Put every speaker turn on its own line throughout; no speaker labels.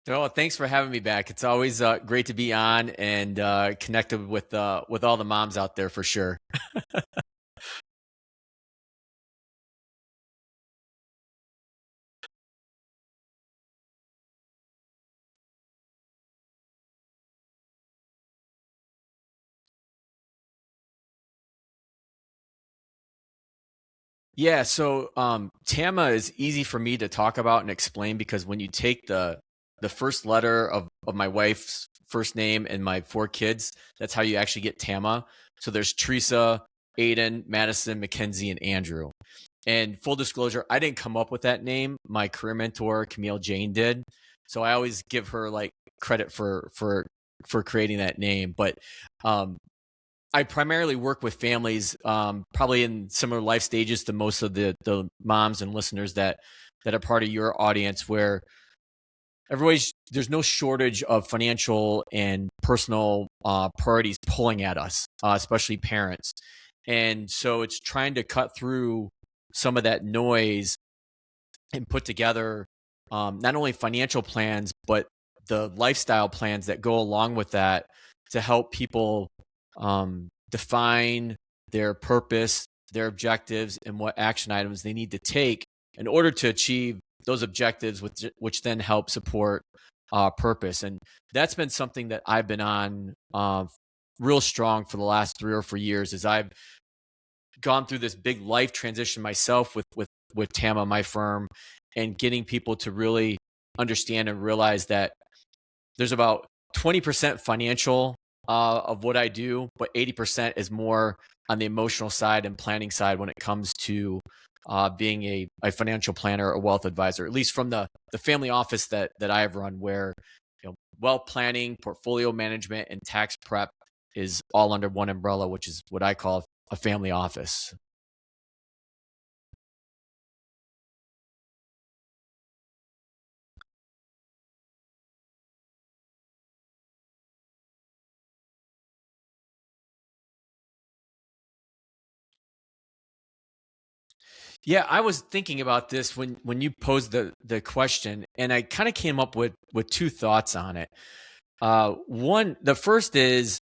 Well, thanks for having me back. It's always great to be on and connected with all the moms out there for sure. Yeah, so TAMMA is easy for me to talk about and explain because when you take the first letter of my wife's first name and my four kids, that's how you actually get TAMMA. So there's Teresa, Aiden, Madison, Mackenzie, and Andrew. And full disclosure, I didn't come up with that name. My career mentor, Camille Jane, did. So I always give her like credit for creating that name. But um, I primarily work with families, probably in similar life stages to most of the moms and listeners that are part of your audience, where there's no shortage of financial and personal priorities pulling at us, especially parents. And so it's trying to cut through some of that noise and put together not only financial plans, but the lifestyle plans that go along with that to help people define their purpose, their objectives, and what action items they need to take in order to achieve those objectives, which then help support purpose. And that's been something that I've been on real strong for the last 3 or 4 years, as I've gone through this big life transition myself with TAMMA, my firm, and getting people to really understand and realize that there's about 20% financial of what I do, but 80% is more on the emotional side and planning side when it comes to being a financial planner, a wealth advisor, at least from the family office that I've run, where wealth planning, portfolio management, and tax prep is all under one umbrella, which is what I call a family office. Yeah, I was thinking about this when you posed the question, and I kind of came up with two thoughts on it. The first is,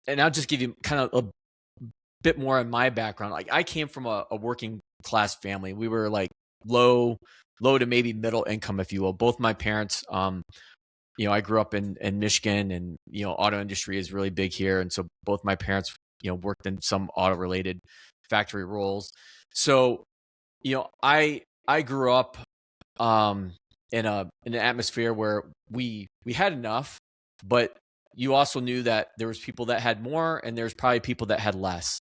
and I'll just give you kind of a bit more on my background. Like I came from a working class family. We were like low, low to maybe middle income, if you will. Both my parents, I grew up in Michigan, and auto industry is really big here, and so both my parents, worked in some auto related factory roles. So I grew up um, in an atmosphere where we had enough, but you also knew that there was people that had more, and there's probably people that had less.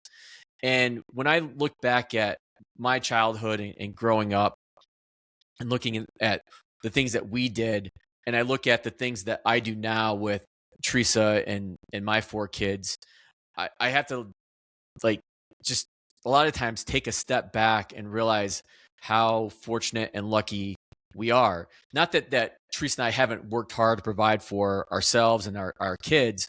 And when I look back at my childhood and growing up, and looking at the things that we did, and I look at the things that I do now with Teresa and my four kids, I have to like just a lot of times take a step back and realize how fortunate and lucky we are. Not that Teresa and I haven't worked hard to provide for ourselves and our kids,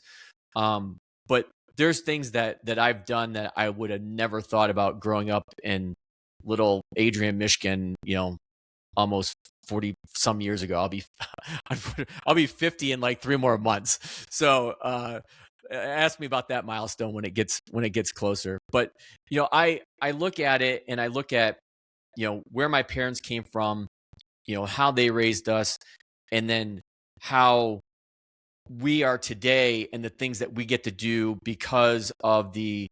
but there's things that I've done that I would have never thought about growing up in little Adrian, Michigan, almost 40 some years ago. I'll be 50 in like 3 more months. So ask me about that milestone when it gets closer. But I look at it, and I look at where my parents came from, how they raised us, and then how we are today, and the things that we get to do because of the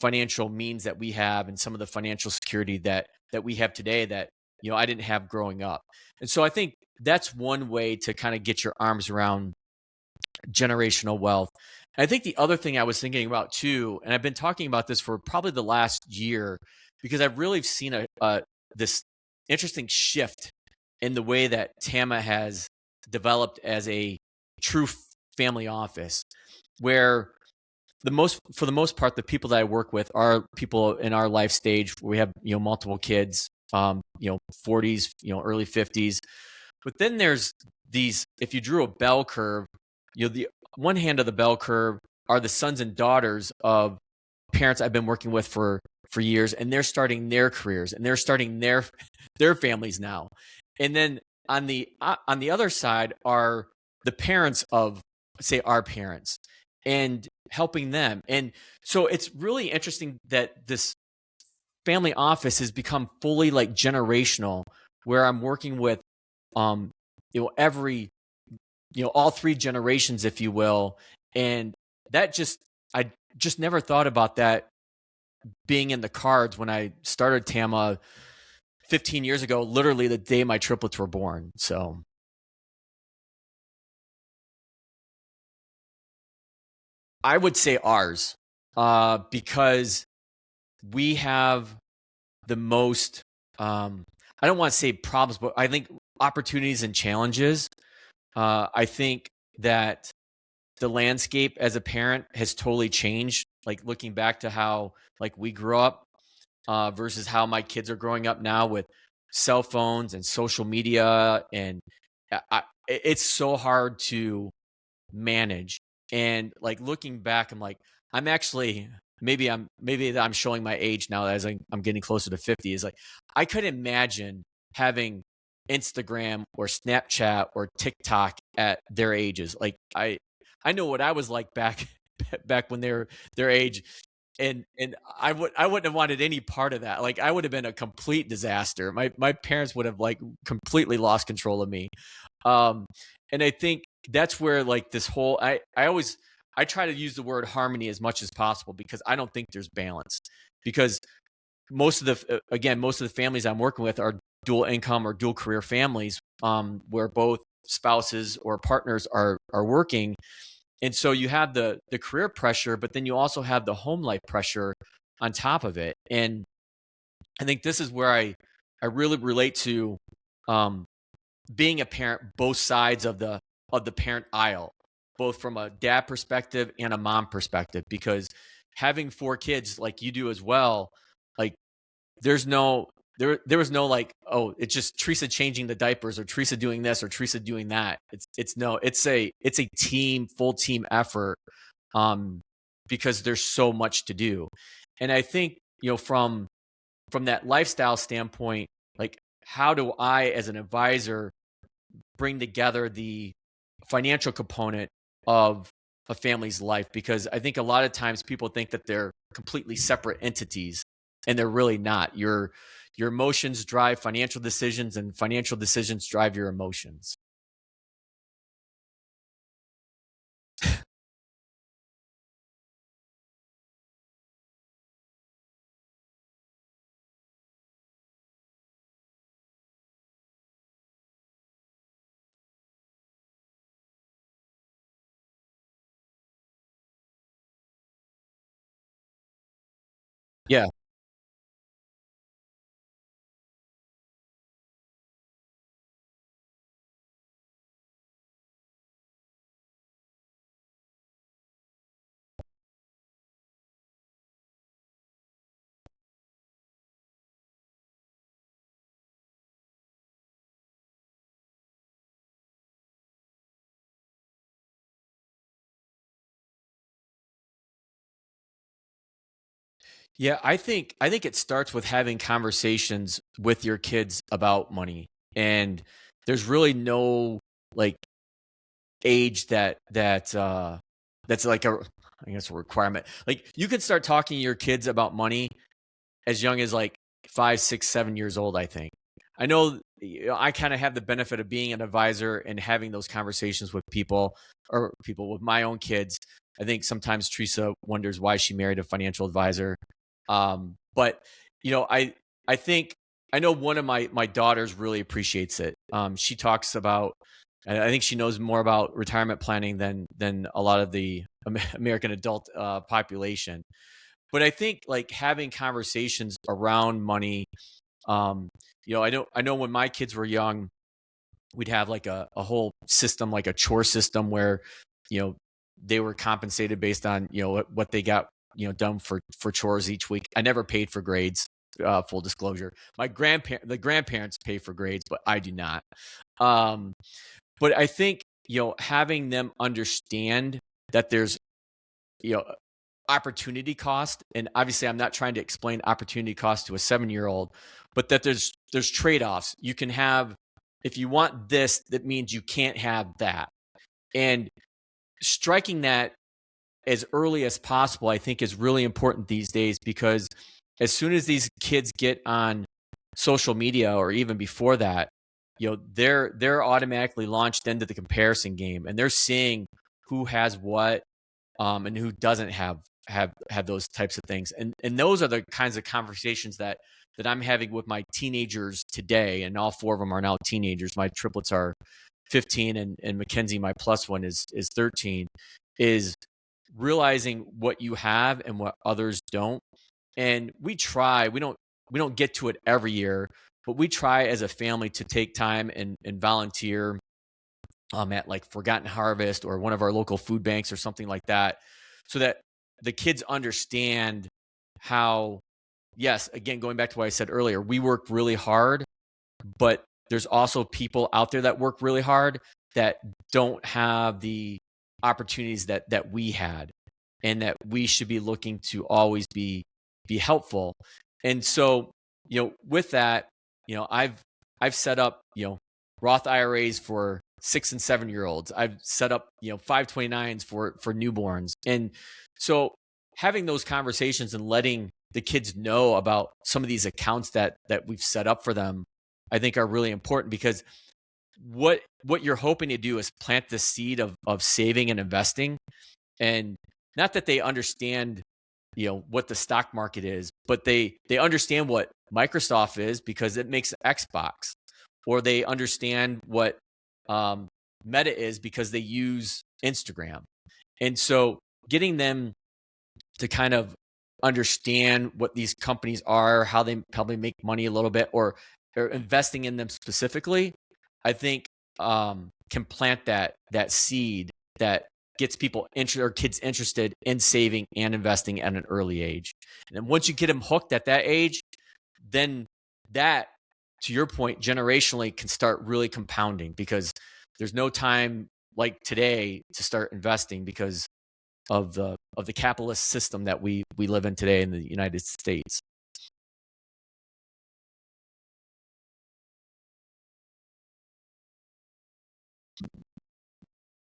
financial means that we have, and some of the financial security that we have today that I didn't have growing up. And so I think that's one way to kind of get your arms around generational wealth. And I think the other thing I was thinking about too, and I've been talking about this for probably the last year, because I've really seen this interesting shift in the way that TAMMA has developed as a true family office, where for the most part, the people that I work with are people in our life stage where we have multiple kids, 40s, early 50s. But then there's these, if you drew a bell curve, the one hand of the bell curve are the sons and daughters of parents I've been working with for years, and they're starting their careers, and they're starting their families now. And then on the other side are the parents of, say, our parents, and helping them. And so it's really interesting that this family office has become fully like generational, where I'm working with, every, all three generations, if you will. And that just, I just never thought about that being in the cards when I started TAMMA 15 years ago, literally the day my triplets were born. So I would say ours, because we have the most, I don't want to say problems, but I think opportunities and challenges. I think that the landscape as a parent has totally changed. Like looking back to how like we grew up, versus how my kids are growing up now with cell phones and social media, and it's so hard to manage. And like looking back, I'm like, I'm actually, maybe I'm showing my age now as I'm getting closer to 50. Is like, I could imagine having Instagram or Snapchat or TikTok at their ages. Like I know what I was like back when they're their age. And I wouldn't have wanted any part of that. Like I would have been a complete disaster. My parents would have like completely lost control of me. Um, and I think that's where like this whole, I try to use the word harmony as much as possible, because I don't think there's balance. Because most of the families I'm working with are dual income or dual career families, where both spouses or partners are working. And so you have the career pressure, but then you also have the home life pressure on top of it. And I think this is where I really relate to, um, being a parent, both sides of the parent aisle, both from a dad perspective and a mom perspective. Because having four kids like you do as well, like there's no there was no like, oh, it's just Teresa changing the diapers or Teresa doing this or Teresa doing that. It's a team, full team effort, um because there's so much to do. And I think, from that lifestyle standpoint, like how do I as an advisor bring together the financial component of a family's life? Because I think a lot of times people think that they're completely separate entities, and they're really not. Your emotions drive financial decisions, and financial decisions drive your emotions. Yeah. Yeah, I think it starts with having conversations with your kids about money. And there's really no like age that's like a, I guess, a requirement. Like you can start talking to your kids about money as young as like 5, 6, 7 years old, I think. I know, I kind of have the benefit of being an advisor and having those conversations with people, or people with my own kids. I think sometimes Teresa wonders why she married a financial advisor. But I think I know one of my daughters really appreciates it. She talks about, and I think she knows more about retirement planning than a lot of the American adult population. But I think like having conversations around money, I know when my kids were young, we'd have like a whole system, like a chore system, where you know they were compensated based on what they got done for chores each week. I never paid for grades. Full disclosure, the grandparents pay for grades, but I do not. Um, but I think having them understand that there's you know opportunity cost. And obviously I'm not trying to explain opportunity cost to a 7-year-old, but that there's trade-offs. You can have, if you want this, that means you can't have that. And striking that as early as possible, I think, is really important these days, because as soon as these kids get on social media, or even before that, they're automatically launched into the comparison game, and they're seeing who has what, and who doesn't have those types of things. And those are the kinds of conversations that I'm having with my teenagers today, and all four of them are now teenagers. My triplets are 15, and Mackenzie, my plus one, is 13. Is realizing what you have and what others don't. And we don't get to it every year, but we try as a family to take time and volunteer at like Forgotten Harvest or one of our local food banks or something like that, so that the kids understand how, yes, again, going back to what I said earlier, we work really hard, but there's also people out there that work really hard that don't have the opportunities that we had, and that we should be looking to always be helpful. And so, with that, I've set up, Roth IRAs for 6 and 7 year olds. I've set up, 529s for newborns. And so having those conversations and letting the kids know about some of these accounts that we've set up for them, I think, are really important, because what you're hoping to do is plant the seed of saving and investing. And not that they understand, what the stock market is, but they understand what Microsoft is because it makes Xbox, or they understand what Meta is because they use Instagram. And so getting them to kind of understand what these companies are, how they probably make money a little bit, or investing in them specifically, I think can plant that seed that gets people or kids interested in saving and investing at an early age. And then once you get them hooked at that age, then that, to your point, generationally can start really compounding, because there's no time like today to start investing because of the capitalist system that we live in today in the United States.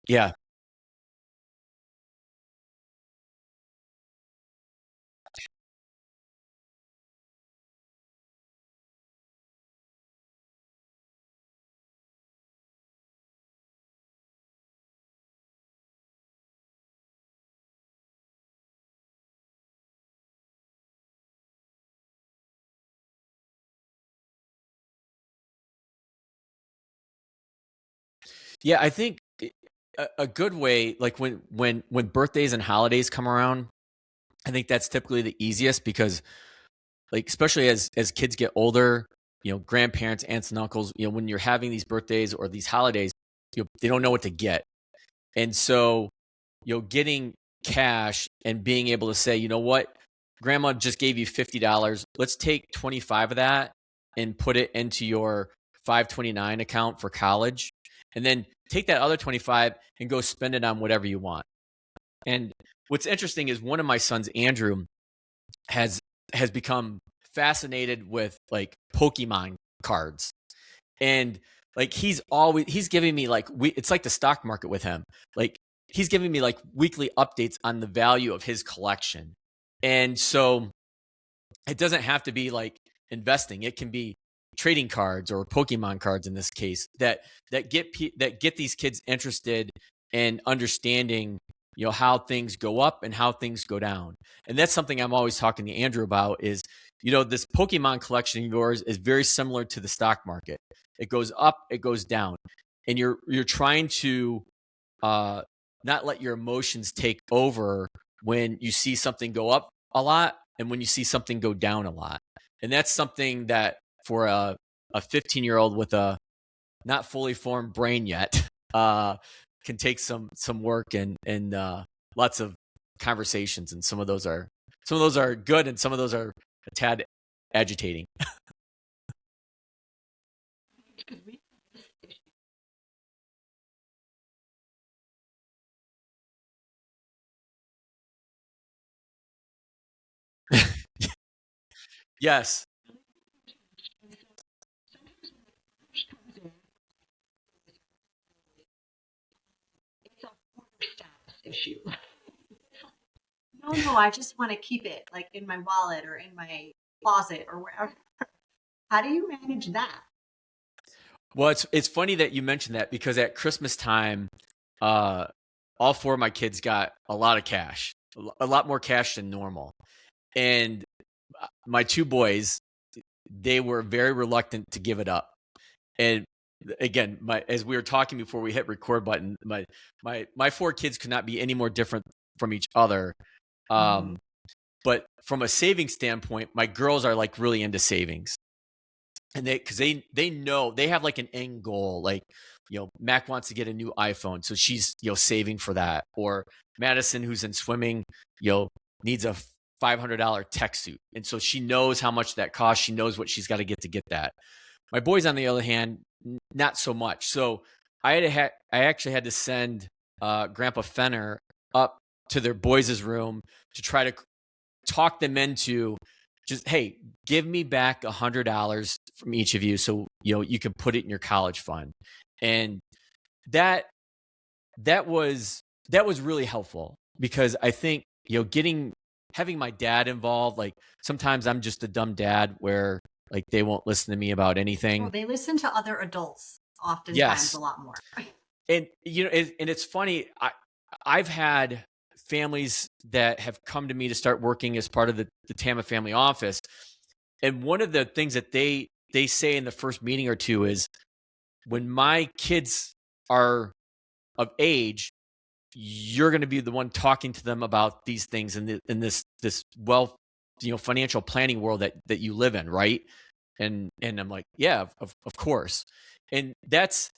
Yeah. Yeah, I think a good way, like when birthdays and holidays come around, I think that's typically the easiest, because, like, especially as kids get older, grandparents, aunts and uncles, when you're having these birthdays or these holidays, they don't know what to get. And so, getting cash and being able to say, you know what, grandma just gave you $50. Let's take 25 of that and put it into your 529 account for college. And then take that other 25 and go spend it on whatever you want. And what's interesting is one of my sons, Andrew, has become fascinated with like Pokemon cards. And like he's giving me like it's like the stock market with him. Like he's giving me like weekly updates on the value of his collection. And so it doesn't have to be like investing. It can be trading cards or Pokemon cards in this case that get these kids interested in understanding, how things go up and how things go down. And that's something I'm always talking to Andrew about is, this Pokemon collection of yours is very similar to the stock market. It goes up, it goes down. And you're trying to not let your emotions take over when you see something go up a lot and when you see something go down a lot. And that's something that for a 15-year-old with a not fully formed brain yet can take some work and lots of conversations. And some of those are good, and some of those are a tad agitating. Yes.
issue. No, I just want to keep it like in my wallet or in my closet or wherever. How do you manage that?
Well, it's funny that you mentioned that because at Christmas time, all four of my kids got a lot of cash, a lot more cash than normal. And my two boys, they were very reluctant to give it up. And again, as we were talking before we hit record button, my four kids could not be any more different from each other. But from a savings standpoint, my girls are like really into savings. And because they know they have like an end goal, like, Mac wants to get a new iPhone, so she's saving for that. Or Madison, who's in swimming, needs a $500 tech suit, and so she knows how much that costs. She knows what she's got to get that. My boys, on the other hand, not so much. So I actually had to send Grandpa Fenner up to their boys' room to try to talk them into just, hey, give me back $100 from each of you, so you can put it in your college fund. And that was really helpful, because I think having my dad involved, like sometimes I'm just a dumb dad where like they won't listen to me about anything.
Well, they listen to other adults oftentimes.
Yes.
A lot more.
And and it's funny, I've had families that have come to me to start working as part of the TAMMA family office. And one of the things that they say in the first meeting or two is, when my kids are of age, you're going to be the one talking to them about these things in this wealth, financial planning world that you live in, right? And I'm like, yeah, of course. And that's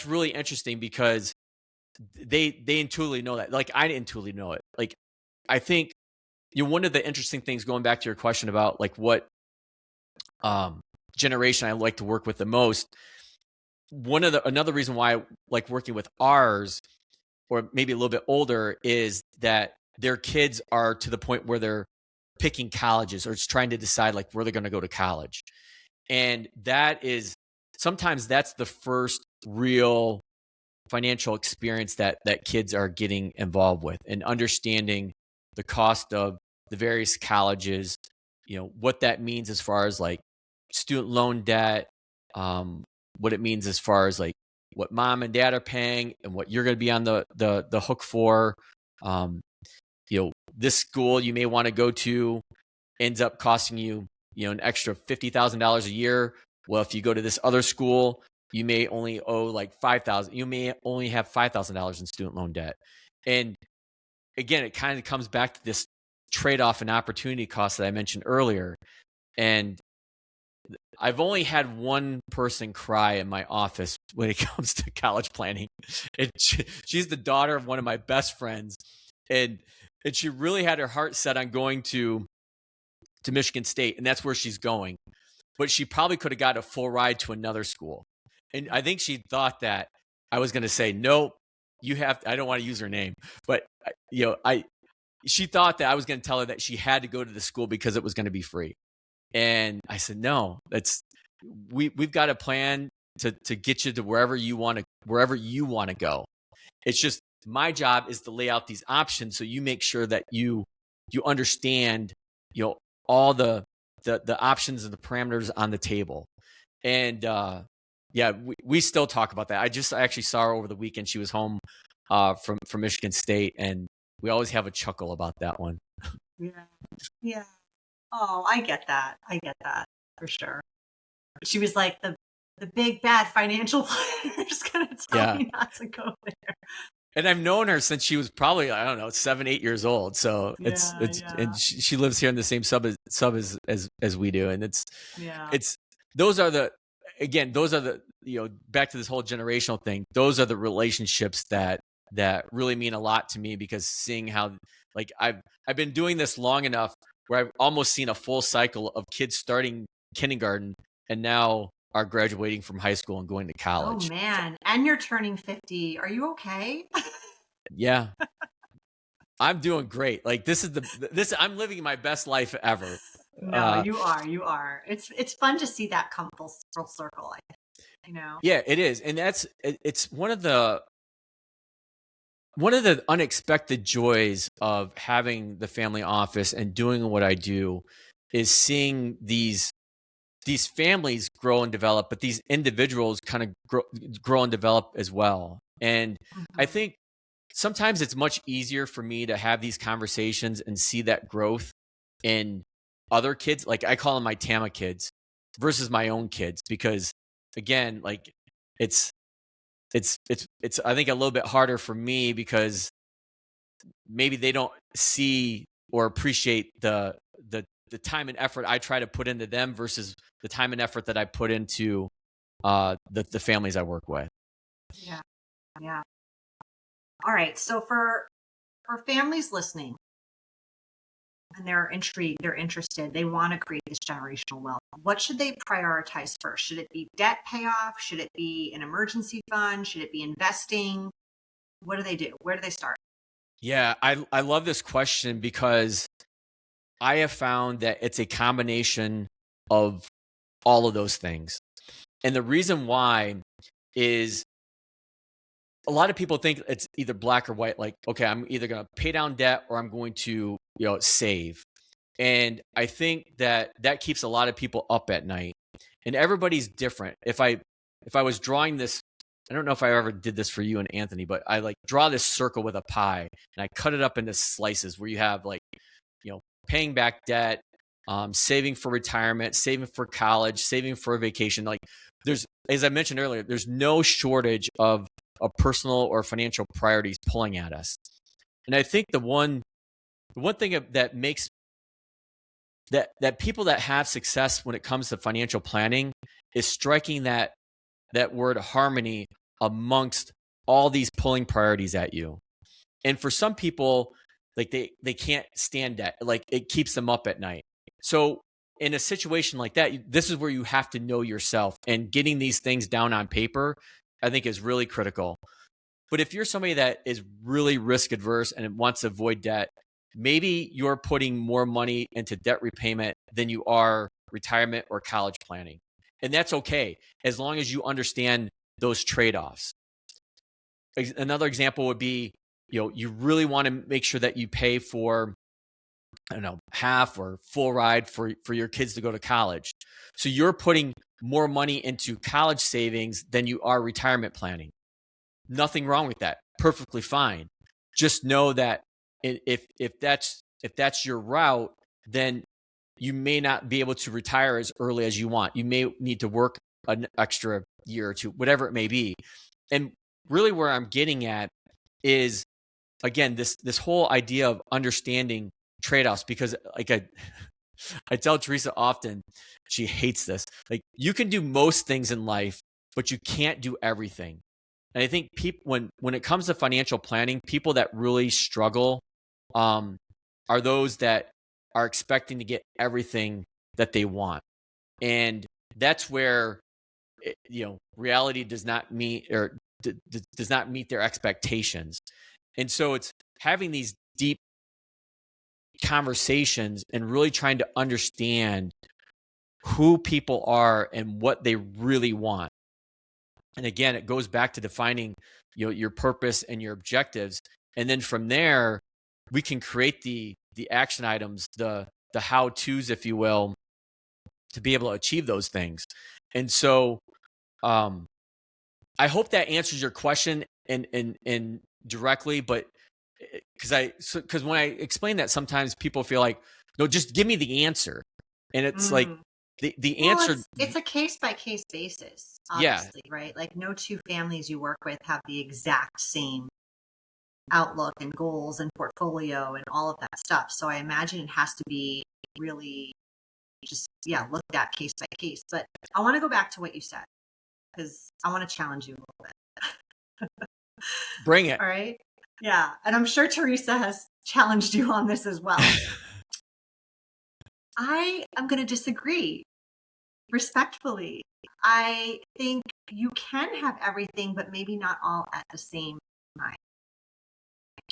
really interesting, because they intuitively know that. Like, I intuitively know it. Like, I think one of the interesting things, going back to your question about like what generation I like to work with the most, another reason why I like working with ours, or maybe a little bit older, is that their kids are to the point where they're picking colleges or just trying to decide like where they're going to go to college. And sometimes that's the first real financial experience that kids are getting involved with, and understanding the cost of the various colleges, what that means as far as like student loan debt, what it means as far as like what mom and dad are paying and what you're going to be on the hook for. This school you may want to go to ends up costing you, an extra $50,000 a year. Well, if you go to this other school, you may only owe like $5,000. You may only have $5,000 in student loan debt. And again, it kind of comes back to this trade-off and opportunity cost that I mentioned earlier. And I've only had one person cry in my office when it comes to college planning. And she's the daughter of one of my best friends. And she really had her heart set on going to Michigan State, and that's where she's going. But she probably could have got a full ride to another school. And I think she thought that I was going to say, no, I don't want to use her name, but she thought that I was going to tell her that she had to go to the school because it was going to be free. And I said, no, we've got a plan to get you to wherever you want to go. It's just my job is to lay out these options so you make sure that you understand, all the options and the parameters on the table. And we still talk about that. I actually saw her over the weekend. She was home from Michigan State, and we always have a chuckle about that one.
Yeah. Oh, I get that for sure. She was like the big bad financial planner is going to tell me not to go there.
And I've known her since she was probably, I don't know, 7, 8 years old. So and she lives here in the same sub as we do. And those are the back to this whole generational thing. Those are the relationships that really mean a lot to me, because seeing how, like, I've been doing this long enough where I've almost seen a full cycle of kids starting kindergarten and now are graduating from high school and going to college.
Oh man. And you're turning 50. Are you okay?
Yeah. I'm doing great. Like, I'm living my best life ever.
No, you are. It's fun to see that come full circle,
Yeah, it is. And it's one of the one of the unexpected joys of having the family office and doing what I do is seeing these families grow and develop, but these individuals kind of grow and develop as well. And I
Mhm.
think sometimes it's much easier for me to have these conversations and see that growth in other kids. Like I call them my TAMMA kids versus my own kids, because again, like it's it's I think a little bit harder for me because maybe they don't see or appreciate the time and effort I try to put into them versus the time and effort that I put into the families I work with.
Yeah. Yeah. All right. So for families listening and they're intrigued, they're interested, they want to create this generational wealth. What should they prioritize first? Should it be debt payoff? Should it be an emergency fund? Should it be investing? What do they do? Where do they start?
Yeah, I love this question because I have found that it's a combination of all of those things. And the reason why is a lot of people think it's either black or white. Like, okay, I'm either going to pay down debt or I'm going to, save. And I think that that keeps a lot of people up at night. And everybody's different. If I was drawing this, I don't know if I ever did this for you and Anthony, but I like draw this circle with a pie and I cut it up into slices where you have like, paying back debt, saving for retirement, saving for college, saving for a vacation. Like there's, as I mentioned earlier, there's no shortage of personal or financial priorities pulling at us. And I think the one thing that makes that people that have success when it comes to financial planning is striking that word harmony amongst all these pulling priorities at you. And for some people, like they can't stand that. Like it keeps them up at night. So in a situation like that, this is where you have to know yourself, and getting these things down on paper, I think, is really critical. But if you're somebody that is really risk adverse and wants to avoid debt, maybe you're putting more money into debt repayment than you are retirement or college planning. And that's okay, as long as you understand those trade-offs. Another example would be, you really want to make sure that you pay for, I don't know, half or full ride for your kids to go to college. So you're putting more money into college savings than you are retirement planning. Nothing wrong with that. Perfectly fine. Just know that if that's your route, then you may not be able to retire as early as you want. You may need to work an extra year or two, whatever it may be. And really where I'm getting at is, again, this whole idea of understanding trade-offs, because like I tell Teresa often, she hates this. Like, you can do most things in life, but you can't do everything. And I think people, when it comes to financial planning, people that really struggle are those that are expecting to get everything that they want. And that's where reality does not meet, or does not meet their expectations. And so it's having these deep conversations and really trying to understand who people are and what they really want. And again, it goes back to defining your purpose and your objectives. And then from there, we can create the action items, the how-tos, if you will, to be able to achieve those things. And so I hope that answers your question and directly, but because when I explain that, sometimes people feel like, no, just give me the answer. And it's like
Mm.
the
Well,
answer.
it's a case by case basis,
Yeah.
obviously, right? Like no two families you work with have the exact same outlook and goals and portfolio and all of that stuff. So I imagine it has to be really just, yeah, looked at case by case. But I want to go back to what you said because I want to challenge you a little bit.
Bring it.
All right. Yeah. And I'm sure Teresa has challenged you on this as well. I am going to disagree respectfully. I think you can have everything, but maybe not all at the same time.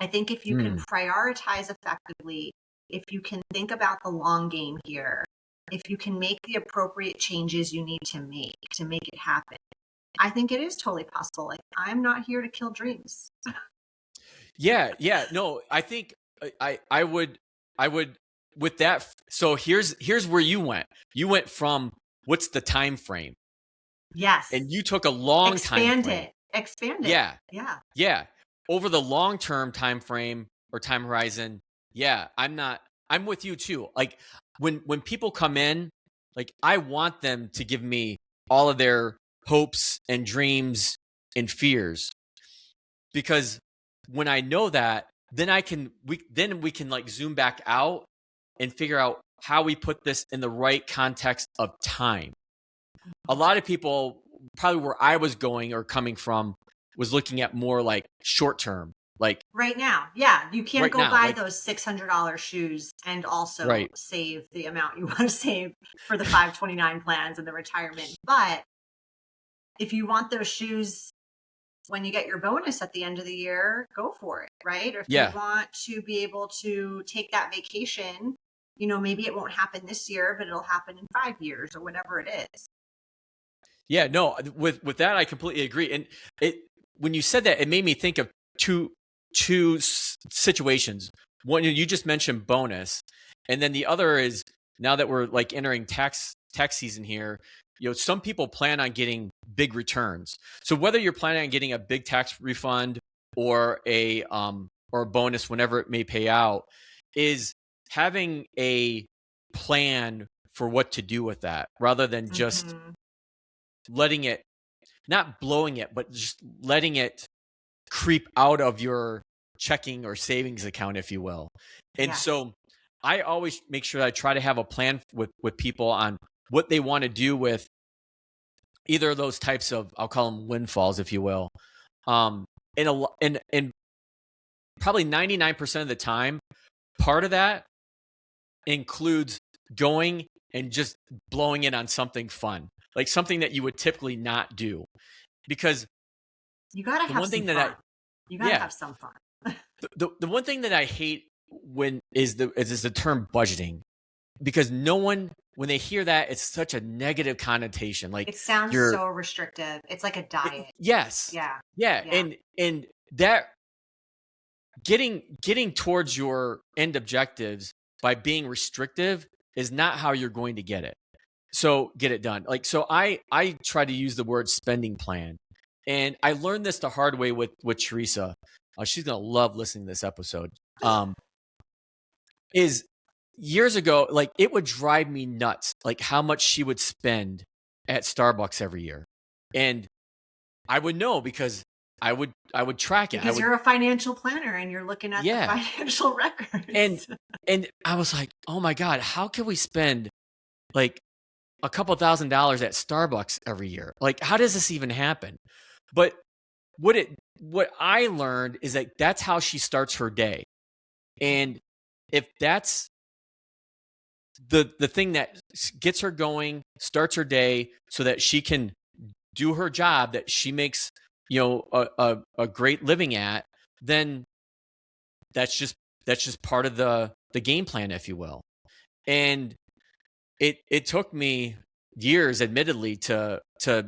I think if you can prioritize effectively, if you can think about the long game here, if you can make the appropriate changes you need to make it happen, I think it is totally possible. Like, I'm not here to kill dreams.
Yeah. No, I think I would with that. So here's where you went. You went from what's the time frame,
Yes.
and you took a long time frame.
Expand it.
Yeah.
Yeah.
Yeah. Over the long-term time frame or time horizon, yeah, I'm with you too. Like when people come in, like I want them to give me all of their hopes and dreams and fears, because when I know that, then we can like zoom back out and figure out how we put this in the right context of time. A lot of people, probably where I was going or coming from, was looking at more like short term, like
Right now. Yeah. You can't
right
go
now,
buy
like
those $600 shoes and also
right,
save the amount you want to save for the 529 plans and the retirement. But if you want those shoes when you get your bonus at the end of the year, go for it, right? Or if you
yeah,
want to be able to take that vacation, maybe it won't happen this year, but it'll happen in 5 years or whatever it is.
yeah. No, with that, I completely agree. And it when you said that, it made me think of two situations. One, you just mentioned bonus, and then the other is now that we're like entering tax season here. Some people plan on getting big returns. So whether you're planning on getting a big tax refund or a bonus, whenever it may pay out, is having a plan for what to do with that, rather than just
Mm-hmm.
letting it, not blowing it, but just letting it creep out of your checking or savings account, if you will. And
Yes.
so I always make sure that I try to have a plan with people on what they want to do with either of those types of, I'll call them windfalls, if you will. And probably 99% of the time, part of that includes going and just blowing it on something fun, like something that you would typically not do. Because
You got to
the
have
one
some
thing that
fun. You got to
yeah,
have some fun.
the one thing that I hate when is the term budgeting, because no one, when they hear that, it's such a negative connotation. Like
It sounds
you're
so restrictive. It's like a diet.
yes,
Yeah.
yeah,
Yeah.
and that getting towards your end objectives by being restrictive is not how you're going to get it. So get it done. Like, so I try to use the word spending plan, and I learned this the hard way with Teresa. She's gonna love listening to this episode. Is years ago, like it would drive me nuts, like how much she would spend at Starbucks every year, and I would know because I would track it.
Because you're a financial planner and you're looking at the
Yeah,
financial
and
records.
I was like, oh my god, how can we spend like a couple $1,000s at Starbucks every year? Like, how does this even happen? But what I learned is that that's how she starts her day. And if that's the thing that gets her going, starts her day so that she can do her job that she makes, a great living at, then that's just part of the game plan, if you will. And it took me years, admittedly, to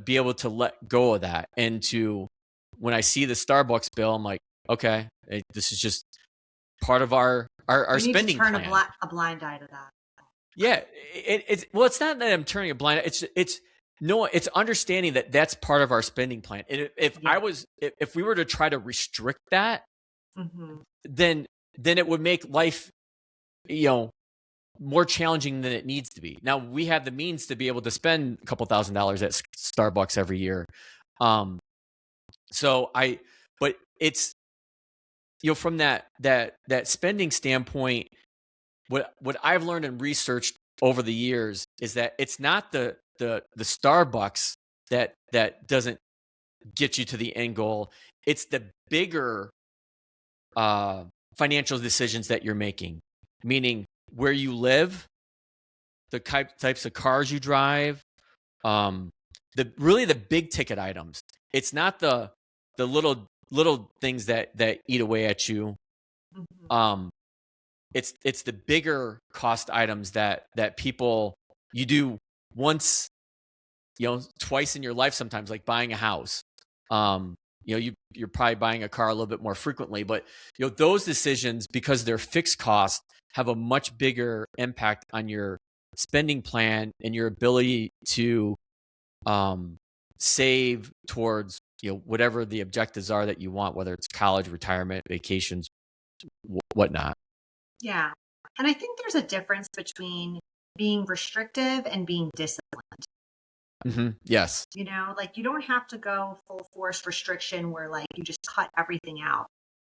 be able to let go of that, and to, when I see the Starbucks bill, I'm like, okay, this is just part of our
You need to
spending
turn
plan.
a blind eye to that.
Yeah, it's not that I'm turning a blind eye. It's understanding that that's part of our spending plan. And if we were to try to restrict that,
Mm-hmm.
then it would make life, more challenging than it needs to be. Now we have the means to be able to spend a couple $1,000s at Starbucks every year. But it's, from that spending standpoint, what I've learned and researched over the years is that it's not the Starbucks that doesn't get you to the end goal. It's the bigger financial decisions that you're making, meaning where you live, the types of cars you drive, the big ticket items. It's not the little things that eat away at you.
Mm-hmm.
It's the bigger cost items that people, you do once, twice in your life, sometimes, like buying a house, you're probably buying a car a little bit more frequently, but those decisions, because they're fixed costs, have a much bigger impact on your spending plan and your ability to save towards whatever the objectives are that you want, whether it's college, retirement, vacations, whatnot.
Yeah. And I think there's a difference between being restrictive and being disciplined.
Yes.
You don't have to go full force restriction where like you just cut everything out,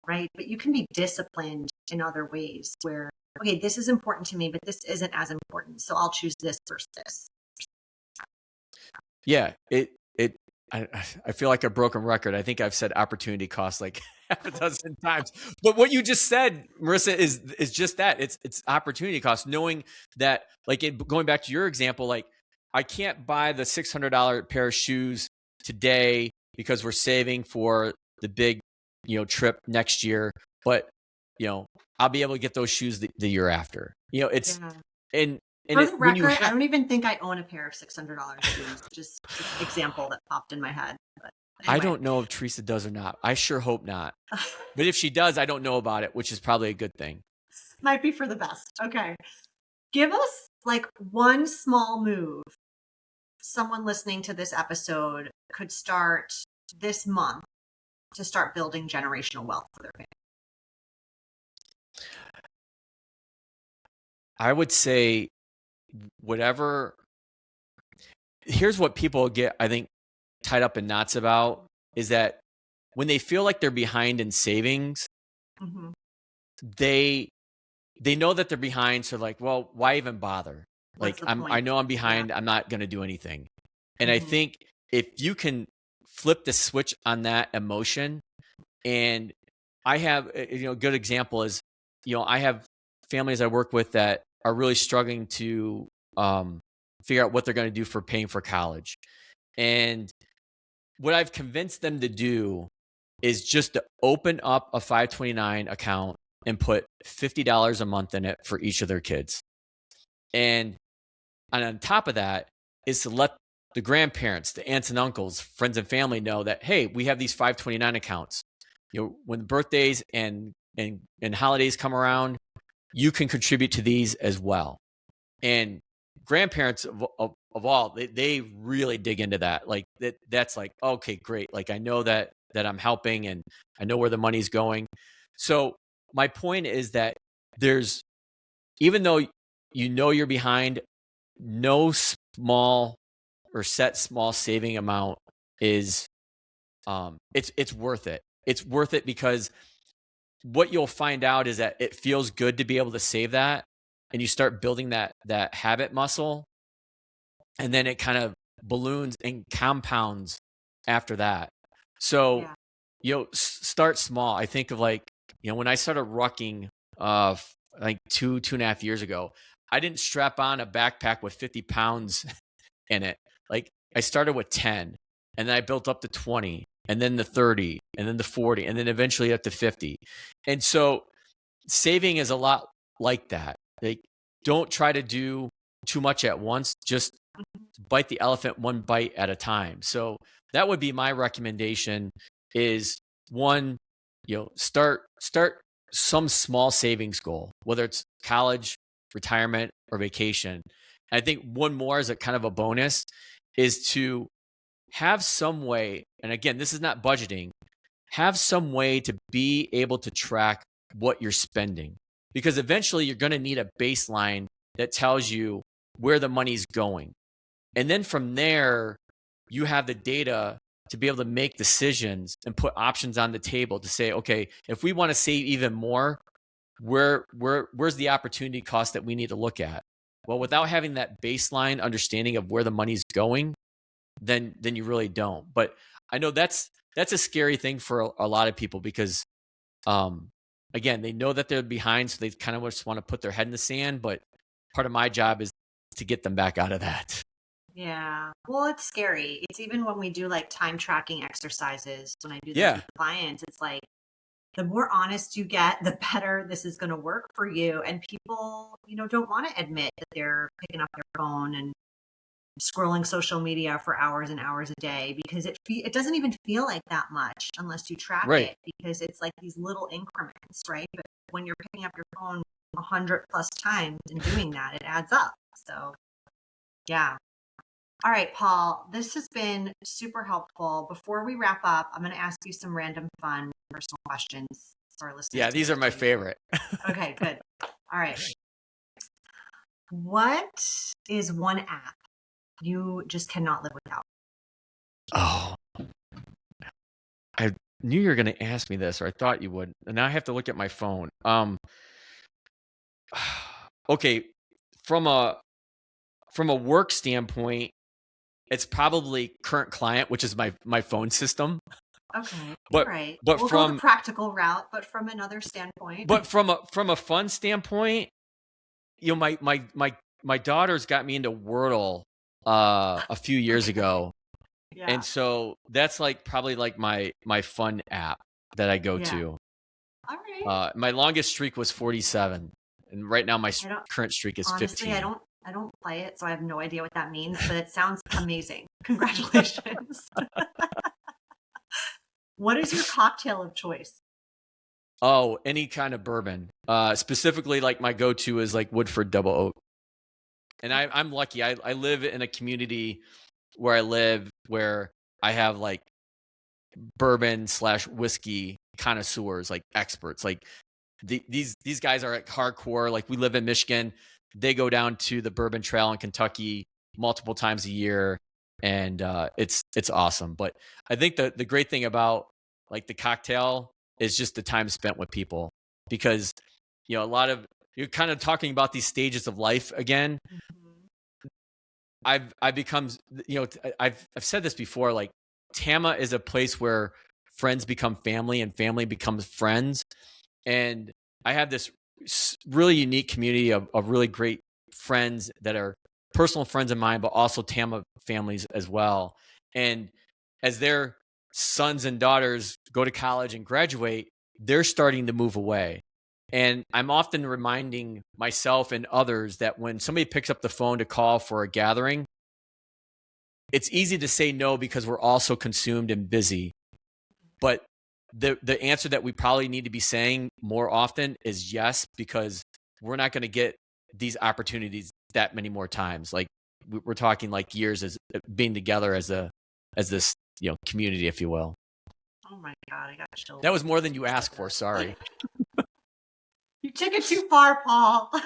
right? But you can be disciplined in other ways where, okay, this is important to me, but this isn't as important. So I'll choose this versus this.
Yeah. I feel like a broken record. I think I've said opportunity cost like half a dozen times. But what you just said, Marisa, is just that. It's opportunity cost. Knowing that, like, going back to your example, like, I can't buy the $600 pair of shoes today because we're saving for the big, trip next year. But, I'll be able to get those shoes the year after. It's and
for the record, I don't even think I own a pair of $600 shoes. Just an example that popped in my head. But anyway.
I don't know if Teresa does or not. I sure hope not. But if she does, I don't know about it, which is probably a good thing.
Might be for the best. Okay. Give us like one small move someone listening to this episode could start this month to start building generational wealth for their family.
I would say here's what people get, I think, tied up in knots about, is that when they feel like they're behind in savings, they know that they're behind. So like, well, why even bother? Like, I know I'm behind. Yeah. I'm not going to do anything. And I think if you can flip the switch on that emotion, and I have, a good example is, I have families I work with that are really struggling to figure out what they're going to do for paying for college. And what I've convinced them to do is just to open up a 529 account and put $50 a month in it for each of their kids. And on top of that is to let the grandparents, the aunts and uncles, friends and family know that, hey, we have these 529 accounts. When birthdays and holidays come around, you can contribute to these as well. And grandparents of all, they really dig into that. Like that's like, okay, great. Like I know that I'm helping and I know where the money's going. So my point is that even though you're behind, no small or set small saving amount is, it's worth it. It's worth it because what you'll find out is that it feels good to be able to save that, and you start building that habit muscle, and then it kind of balloons and compounds after that. So, start small. I think of like, when I started rucking, like 2.5 years ago, I didn't strap on a backpack with 50 pounds in it. Like I started with 10, and then I built up to 20, and then the 30, and then the 40, and then eventually up to 50. And so saving is a lot like that. Like, don't try to do too much at once. Just bite the elephant one bite at a time. So that would be my recommendation is one, start some small savings goal, whether it's college, retirement, or vacation. And I think one more is a kind of a bonus is to have some way, and again, this is not budgeting, have some way to be able to track what you're spending, because eventually you're going to need a baseline that tells you where the money's going. And then from there, you have the data to be able to make decisions and put options on the table to say, okay, if we want to save even more, where's the opportunity cost that we need to look at? Well, without having that baseline understanding of where the money's going, then you really don't. But I know that's a scary thing for a lot of people because, again, they know that they're behind, so they kind of just want to put their head in the sand. But part of my job is to get them back out of that.
Yeah. Well, it's scary. It's even when we do like time tracking exercises, when I do this with clients, it's like the more honest you get, the better this is going to work for you. And people, don't want to admit that they're picking up their phone and scrolling social media for hours and hours a day, because it doesn't even feel like that much unless you track it, because it's like these little increments, right? But when you're picking up your phone 100 plus times and doing that, it adds up. So yeah. All right, Paul, this has been super helpful. Before we wrap up, I'm going to ask you some random fun personal questions for our listeners.
Yeah, these are my favorite.
Okay, good. All right. What is one app you just cannot live without?
Oh, I knew you were going to ask me this, or I thought you would. And now I have to look at my phone. Okay, from a work standpoint, it's probably Current Client, which is my phone system.
Okay,
but
right.
But
we'll go the practical route, but from another standpoint.
But from a fun standpoint, you know, my daughters got me into Wordle a few years ago. Yeah. And so that's like probably like my fun app that I go to.
All right.
My longest streak was 47, and right now my current streak is 15.
Honestly, I don't play it, so I have no idea what that means, but it sounds amazing. Congratulations. What is your cocktail of choice?
Oh, any kind of bourbon. Specifically, like my go-to is like Woodford Double Oak. And I'm lucky. I live in a community where I live where I have like bourbon / whiskey connoisseurs, like experts. Like these guys are like hardcore. Like we live in Michigan. They go down to the Bourbon Trail in Kentucky multiple times a year, and it's awesome. But I think the great thing about like the cocktail is just the time spent with people, because you know, a lot of, you're kind of talking about these stages of life again. I've become, you know, I've said this before, like TAMMA is a place where friends become family and family becomes friends. And I have this really unique community of really great friends that are personal friends of mine, but also TAMMA families as well. And as their sons and daughters go to college and graduate, they're starting to move away. And I'm often reminding myself and others that when somebody picks up the phone to call for a gathering, it's easy to say no because we're all so consumed and busy. But the answer that we probably need to be saying more often is yes, because we're not going to get these opportunities that many more times. Like we're talking like years as being together as this, you know, community, if you will.
Oh my God, I got chills.
That was more than you asked for. Sorry.
You took it too far, Paul. All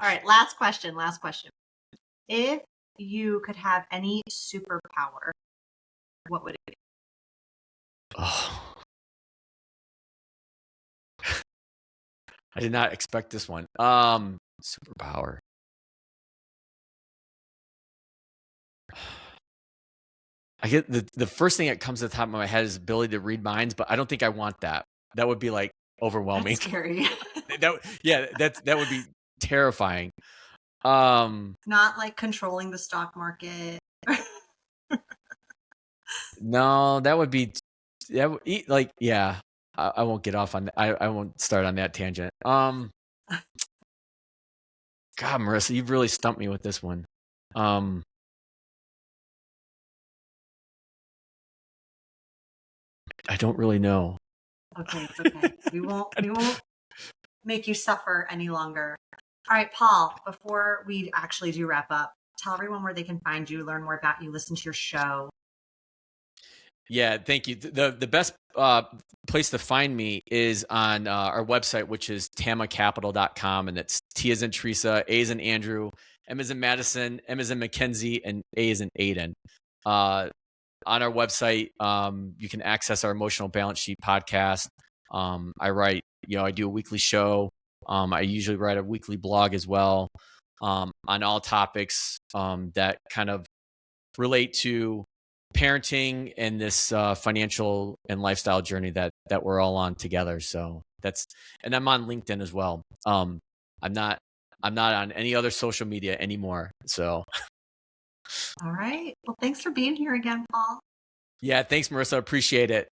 right, last question. If you could have any superpower, what would it be?
Oh. I did not expect this one. Superpower. I get the first thing that comes to the top of my head is ability to read minds, but I don't think I want that. That would be like overwhelming.
That's scary.
that would be terrifying.
Not like controlling the stock market.
No, that would be like, yeah. I won't get off on that. I won't start on that tangent. God, Marisa, you've really stumped me with this one. I don't really know.
Okay, it's okay. We won't make you suffer any longer. All right, Paul, before we actually do wrap up, tell everyone where they can find you, learn more about you, listen to your show.
Yeah, thank you. The best place to find me is on our website, which is TAMMACapital.com, and it's T as in Teresa, A as in Andrew, M as in Madison, M as in Mackenzie, and A as in Aiden. On our website, you can access our Emotional Balance Sheet podcast. I do a weekly show. I usually write a weekly blog as well, on all topics that kind of relate to parenting and this financial and lifestyle journey that we're all on together. So and I'm on LinkedIn as well. I'm not on any other social media anymore. So.
All right. Well, thanks for being here again, Paul.
Yeah. Thanks, Marisa. Appreciate it.